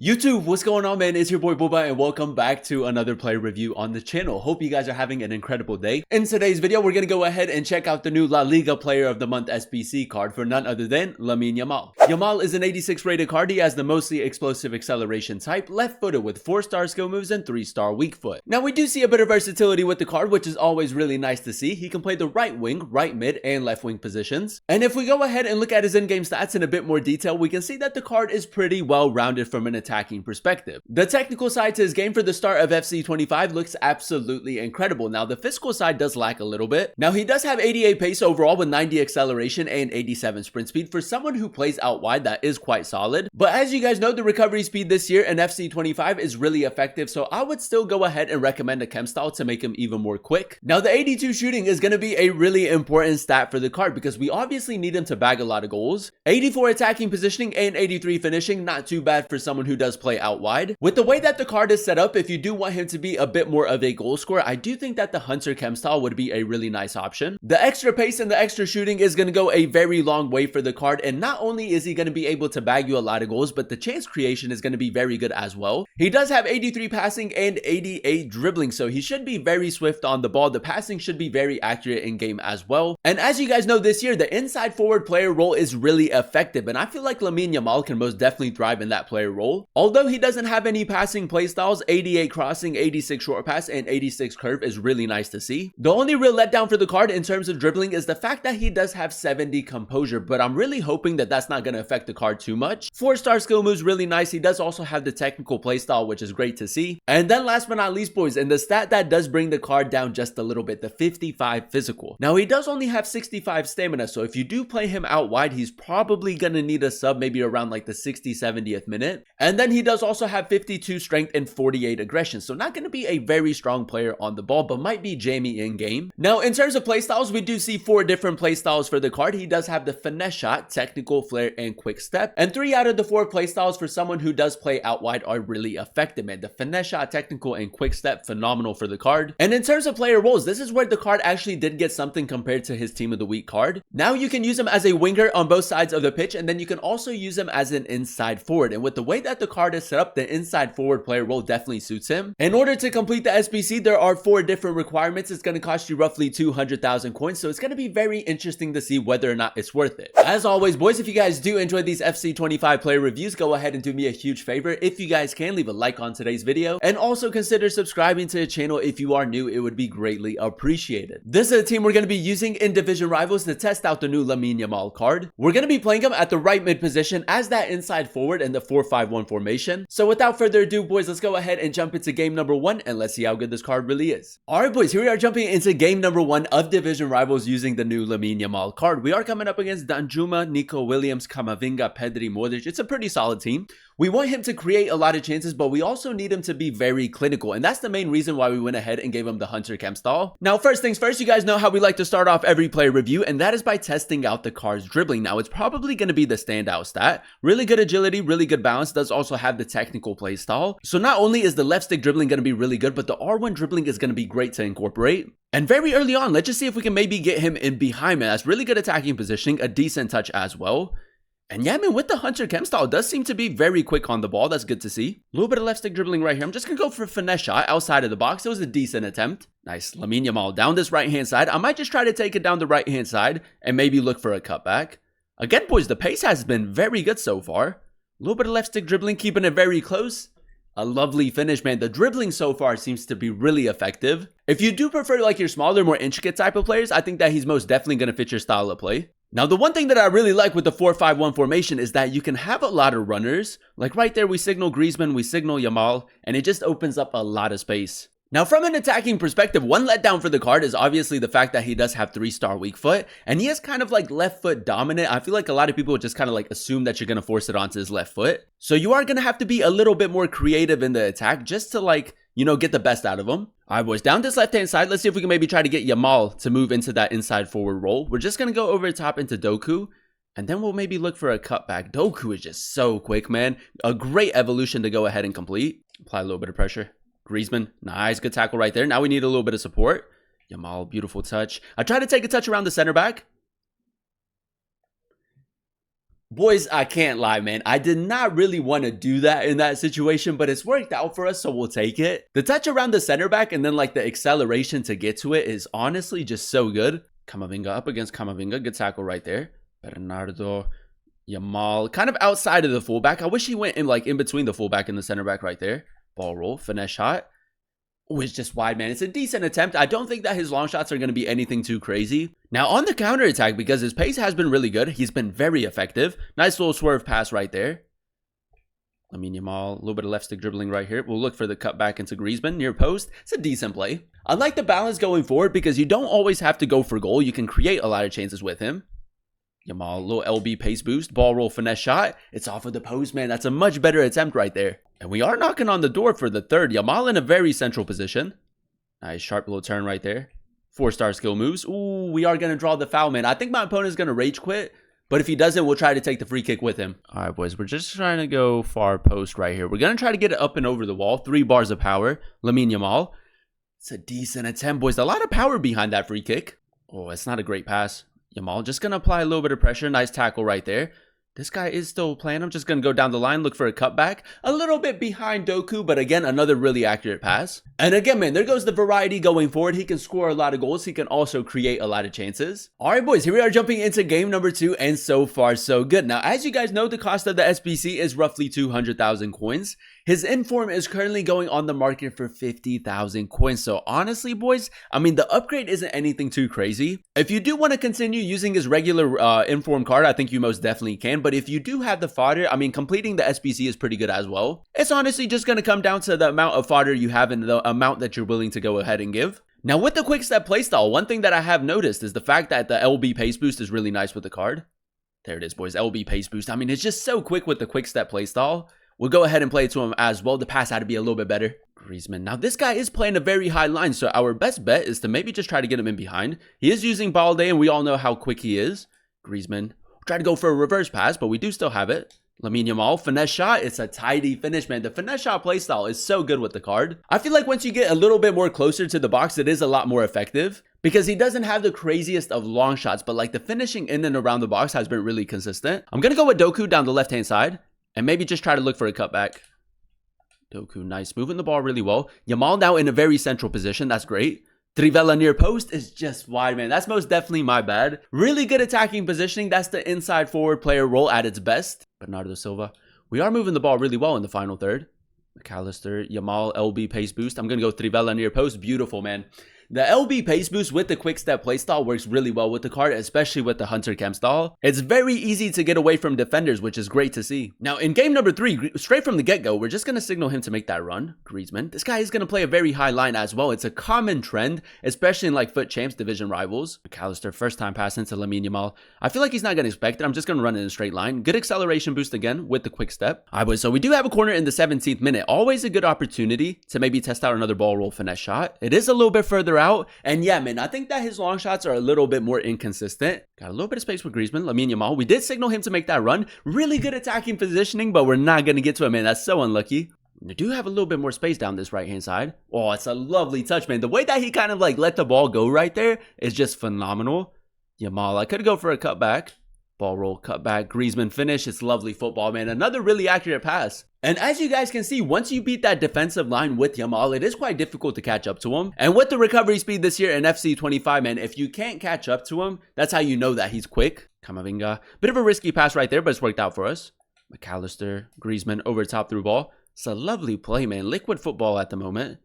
YouTube, what's going on, man? It's your boy Boba and welcome back to another player review on the channel. Hope you guys are having an incredible day. In today's video, we're going to go ahead and check out the new La Liga Player of the Month SBC card for none other than Lamine Yamal. Yamal is an 86 rated card. He has the mostly explosive acceleration type, left-footed with 4-star skill moves and 3-star weak foot. Now, we do see a bit of versatility with the card, which is always really nice to see. He can play the right wing, right mid, and left wing positions. And if we go ahead and look at his in-game stats in a bit more detail, we can see that the card is pretty well-rounded from an attacking perspective. The technical side to his game for the start of FC 25 looks absolutely incredible. Now, the physical side does lack a little bit. Now, he does have 88 pace overall with 90 acceleration and 87 sprint speed. For someone who plays out wide, that is quite solid. But as you guys know, the recovery speed this year in FC 25 is really effective, so I would still go ahead and recommend a chem style to make him even more quick. Now, the 82 shooting is going to be a really important stat for the card because we obviously need him to bag a lot of goals. 84 attacking positioning and 83 finishing, not too bad for someone who does play out wide. With the way that the card is set up, if you do want him to be a bit more of a goal scorer, I do think that the Hunter chem style would be a really nice option. The extra pace and the extra shooting is going to go a very long way for the card, and not only is he going to be able to bag you a lot of goals, but the chance creation is going to be very good as well. He does have 83 passing and 88 dribbling, so he should be very swift on the ball. The passing should be very accurate in game as well. And as you guys know, this year the inside forward player role is really effective, and I feel like Lamine Yamal can most definitely thrive in that player role. Although he doesn't have any passing playstyles, 88 crossing, 86 short pass, and 86 curve is really nice to see. The only real letdown for the card in terms of dribbling is the fact that he does have 70 composure, but I'm really hoping that that's not going to affect the card too much. 4-star skill moves really nice. He does also have the technical playstyle, which is great to see. And then last but not least, boys, and the stat that does bring the card down just a little bit, the 55 physical. Now, he does only have 65 stamina, so if you do play him out wide, he's probably going to need a sub maybe around like the 60-70th minute. And then he does also have 52 strength and 48 aggression, so not going to be a very strong player on the ball, but might be Jamie in game. Now, in terms of playstyles, we do see 4 different playstyles for the card. He does have the finesse shot, technical, flair, and quick step, and 3 out of the 4 playstyles for someone who does play out wide are really effective, man. The finesse shot, technical, and quick step, phenomenal for the card. And in terms of player roles, this is where the card actually did get something compared to his team of the week card. Now you can use him as a winger on both sides of the pitch, and then you can also use him as an inside forward. And with the way that the card is set up, the inside forward player role definitely suits him. In order to complete the SBC, there are 4 different requirements. It's going to cost you roughly 200,000 coins, so it's going to be very interesting to see whether or not it's worth it. As always, boys, if you guys do enjoy these FC 25 player reviews, go ahead and do me a huge favor. If you guys can, leave a like on today's video, and also consider subscribing to the channel if you are new. It would be greatly appreciated. This is a team we're going to be using in Division Rivals to test out the new Lamine Yamal card. We're going to be playing him at the right mid position as that inside forward in the 4-5-1 formation. So without further ado, boys, let's go ahead and jump into game number 1 and let's see how good this card really is. Alright, boys, here we are jumping into game number 1 of Division Rivals using the new Lamine Yamal card. We are coming up against Danjuma, Nico Williams, Kamavinga, Pedri, Modric. It's a pretty solid team. We want him to create a lot of chances, but we also need him to be very clinical, and that's the main reason why we went ahead and gave him the Hunter chem style. Now, first things first, you guys know how we like to start off every player review, and that is by testing out the card's dribbling. Now, it's probably going to be the standout stat. Really good agility, really good balance, does also have the technical play style. So not only is the left stick dribbling going to be really good, but the R1 dribbling is going to be great to incorporate. And very early on, let's just see if we can maybe get him in behind, man. That's really good attacking positioning, a decent touch as well. And yeah, man, with the Hunter chem style, it does seem to be very quick on the ball. That's good to see. A little bit of left stick dribbling right here. I'm just going to go for a finesse shot outside of the box. It was a decent attempt. Nice. Lamine Yamal down this right-hand side. I might just try to take it down the right-hand side and maybe look for a cutback. Again, boys, the pace has been very good so far. A little bit of left stick dribbling, keeping it very close. A lovely finish, man. The dribbling so far seems to be really effective. If you do prefer like your smaller, more intricate type of players, I think that he's most definitely going to fit your style of play. Now, the one thing that I really like with the 4-5-1 formation is that you can have a lot of runners. Like right there, we signal Griezmann, we signal Yamal, and it just opens up a lot of space. Now, from an attacking perspective, one letdown for the card is obviously the fact that he does have 3-star weak foot, and he is kind of like left foot dominant. I feel like a lot of people just kind of like assume that you're going to force it onto his left foot. So you are going to have to be a little bit more creative in the attack just to like, you know, get the best out of him. All right, boys, down this left-hand side, let's see if we can maybe try to get Yamal to move into that inside forward role. We're just going to go over the top into Doku, and then we'll maybe look for a cutback. Doku is just so quick, man. A great evolution to go ahead and complete. Apply a little bit of pressure. Griezmann, nice, good tackle right there. Now we need a little bit of support. Yamal, beautiful touch. I tried to take a touch around the center back. Boys, I can't lie, man. I did not really want to do that in that situation, but it's worked out for us, so we'll take it. The touch around the center back and then like the acceleration to get to it is honestly just so good. Camavinga up against Camavinga. Good tackle right there. Bernardo Yamal, kind of outside of the fullback. I wish he went in like in between the fullback and the center back right there. Ball roll, finesse shot. Oh, it's just wide, man. It's a decent attempt. I don't think that his long shots are going to be anything too crazy. Now, on the counter attack, because his pace has been really good, he's been very effective. Nice little swerve pass right there. Lamine Yamal, a little bit of left stick dribbling right here. We'll look for the cut back into Griezmann near post. It's a decent play. I like the balance going forward because you don't always have to go for goal. You can create a lot of chances with him. Yamal, a little LB pace boost, ball roll, finesse shot. It's off of the post, man. That's a much better attempt right there. And we are knocking on the door for the third. Yamal in a very central position. Nice sharp little turn right there. 4-star skill moves. Ooh, we are going to draw the foul, man. I think my opponent is going to rage quit. But if he doesn't, we'll try to take the free kick with him. All right, boys. We're just trying to go far post right here. We're going to try to get it up and over the wall. 3 bars of power. Lamine Yamal. It's a decent attempt, boys. A lot of power behind that free kick. Oh, it's not a great pass. Yamal just going to apply a little bit of pressure. Nice tackle right there. This guy is still playing. I'm just going to go down the line, look for a cutback. A little bit behind Doku, but again, another really accurate pass. And again, man, there goes the variety going forward. He can score a lot of goals. He can also create a lot of chances. All right, boys, here we are jumping into game number 2, and so far, so good. Now, as you guys know, the cost of the SBC is roughly 200,000 coins. His inform is currently going on the market for 50,000 coins. So honestly, boys, I mean, the upgrade isn't anything too crazy. If you do want to continue using his regular inform card, I think you most definitely can. But if you do have the fodder, I mean, completing the SBC is pretty good as well. It's honestly just going to come down to the amount of fodder you have and the amount that you're willing to go ahead and give. Now, with the quick step playstyle, one thing that I have noticed is the fact that the LB pace boost is really nice with the card. There it is, boys. LB pace boost. I mean, it's just so quick with the quick step playstyle. We'll go ahead and play it to him as well. The pass had to be a little bit better. Griezmann. Now, this guy is playing a very high line, so our best bet is to maybe just try to get him in behind. He is using Balde, and we all know how quick he is. Griezmann. Try to go for a reverse pass, but we do still have it. Lamine Yamal, finesse shot. It's a tidy finish, man. The finesse shot playstyle is so good with the card. I feel like once you get a little bit more closer to the box, it is a lot more effective. Because he doesn't have the craziest of long shots, but like the finishing in and around the box has been really consistent. I'm going to go with Doku down the left-hand side. And maybe just try to look for a cutback. Doku, nice. Moving the ball really well. Yamal now in a very central position. That's great. Trivela near post is just wide, man. That's most definitely my bad. Really good attacking positioning. That's the inside forward player role at its best. Bernardo Silva. We are moving the ball really well in the final third. McAllister, Yamal, LB pace boost. I'm going to go Trivela near post. Beautiful, man. The LB pace boost with the quick step playstyle works really well with the card, especially with the Hunter Chem style. It's very easy to get away from defenders, which is great to see. Now, in game number 3, straight from the get-go, we're just going to signal him to make that run. Griezmann. This guy is going to play a very high line as well. It's a common trend, especially in like FUT Champs division rivals. McAllister, first time pass into Lamine Yamal. I feel like he's not going to expect it. I'm just going to run in a straight line. Good acceleration boost again with the quick step. All right, boys, so we do have a corner in the 17th minute. Always a good opportunity to maybe test out another ball roll finesse shot. It is a little bit further out. And yeah, man, I think that his long shots are a little bit more inconsistent. Got a little bit of space with Griezmann, Lamine Yamal. We did signal him to make that run. Really good attacking positioning, but we're not going to get to it, man. That's so unlucky. We do have a little bit more space down this right-hand side. Oh, it's a lovely touch, man. The way that he kind of like let the ball go right there is just phenomenal. Yamal, I could go for a cutback. Ball roll, cutback, Griezmann finish. It's lovely football, man. Another really accurate pass. And as you guys can see, once you beat that defensive line with Yamal, it is quite difficult to catch up to him. And with the recovery speed this year in FC 25, man, if you can't catch up to him, that's how you know that he's quick. Camavinga. Bit of a risky pass right there, but it's worked out for us. McAllister, Griezmann over top through ball. It's a lovely play, man. Liquid football at the moment.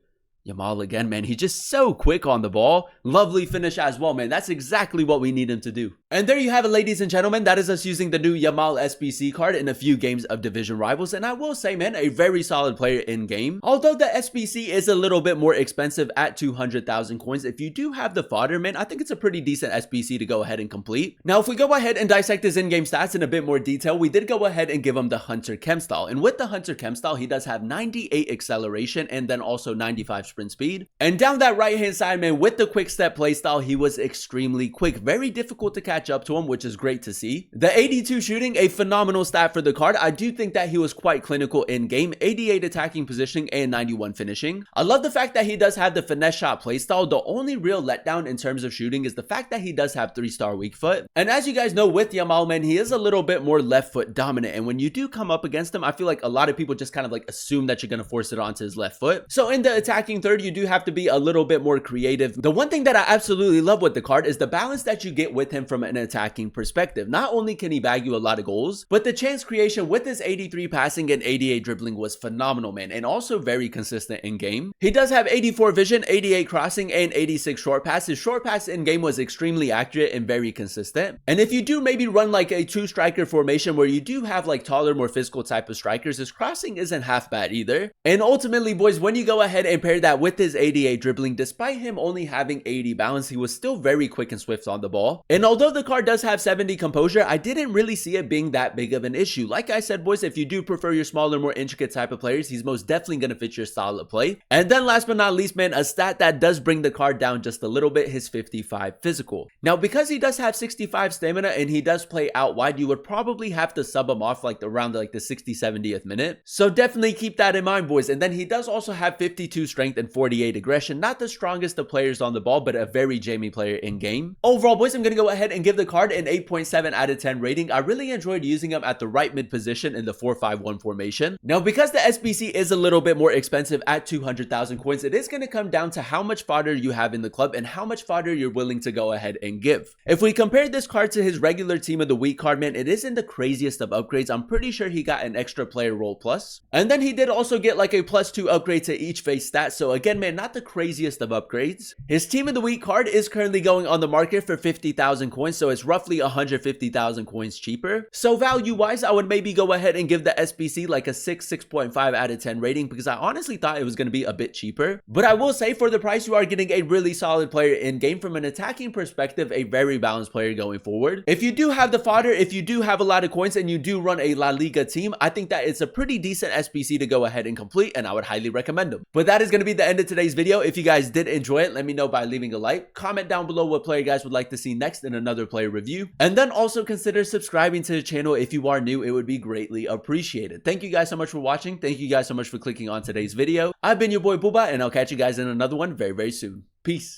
Yamal again, man. He's just so quick on the ball. Lovely finish as well, man. That's exactly what we need him to do. And there you have it, ladies and gentlemen. That is us using the new Yamal SBC card in a few games of Division Rivals. And I will say, man, a very solid player in game. Although the SBC is a little bit more expensive at 200,000 coins, if you do have the fodder, man, I think it's a pretty decent SBC to go ahead and complete. Now, if we go ahead and dissect his in-game stats in a bit more detail, we did go ahead and give him the Hunter Chem style. And with the Hunter Chem style, he does have 98 acceleration and then also 95 sprint speed. And down that right hand side, man, with the quick step playstyle, he was extremely quick. Very difficult to catch up to him, which is great to see. The 82 shooting, a phenomenal stat for the card. I do think that he was quite clinical in game. 88 attacking positioning and 91 finishing. I love the fact that he does have the finesse shot playstyle. The only real letdown in terms of shooting is the fact that he does have 3-star weak foot. And as you guys know, with Yamal, man, he is a little bit more left foot dominant. And when you do come up against him, I feel like a lot of people just kind of like assume that you're going to force it onto his left foot. So in the attacking third, you do have to be a little bit more creative. The one thing that I absolutely love with the card is the balance that you get with him from an attacking perspective. Not only can he bag you a lot of goals, but the chance creation with his 83 passing and 88 dribbling was phenomenal, man, and also very consistent in game. He does have 84 vision, 88 crossing, and 86 short pass. His short pass in game was extremely accurate and very consistent. And if you do maybe run like a 2-striker formation where you do have like taller, more physical type of strikers, his crossing isn't half bad either. And ultimately, boys, when you go ahead and pair that with his 88 dribbling, despite him only having 80 balance, he was still very quick and swift on the ball. And although the card does have 70 composure, I didn't really see it being that big of an issue. Like I said, boys, if you do prefer your smaller, more intricate type of players, he's most definitely going to fit your style of play. And then last but not least, man, a stat that does bring the card down just a little bit, his 55 physical. Now, because he does have 65 stamina and he does play out wide, you would probably have to sub him off like around like the 60-70th minute. So definitely keep that in mind, boys. And then he does also have 52 strength and 48 aggression. Not the strongest of players on the ball, but a very Jamie player in game. Overall, boys, I'm going to go ahead and give the card an 8.7 out of 10 rating. I really enjoyed using him at the right mid position in the 4-5-1 formation. Now, because the SBC is a little bit more expensive at 200,000 coins, it is going to come down to how much fodder you have in the club and how much fodder you're willing to go ahead and give. If we compare this card to his regular team of the week card, man, it isn't the craziest of upgrades. I'm pretty sure he got an extra player role plus. And then he did also get like a +2 upgrade to each face stat. So again, man, not the craziest of upgrades. His team of the week card is currently going on the market for 50,000 coins. So it's roughly 150,000 coins cheaper. So value wise, I would maybe go ahead and give the SBC like a 6.5 out of 10 rating, because I honestly thought it was going to be a bit cheaper. But I will say, for the price, you are getting a really solid player in game. From an attacking perspective, a very balanced player going forward. If you do have the fodder, if you do have a lot of coins and you do run a La Liga team, I think that it's a pretty decent SBC to go ahead and complete, and I would highly recommend them. But that is going to be the end of today's video. If you guys did enjoy it, let me know by leaving a like. Comment down below what player you guys would like to see next in another player review. And then also consider subscribing to the channel if you are new. It would be greatly appreciated. Thank you guys so much for watching. Thank you guys so much for clicking on today's video. I've been your boy Booba, and I'll catch you guys in another one very, very soon. Peace.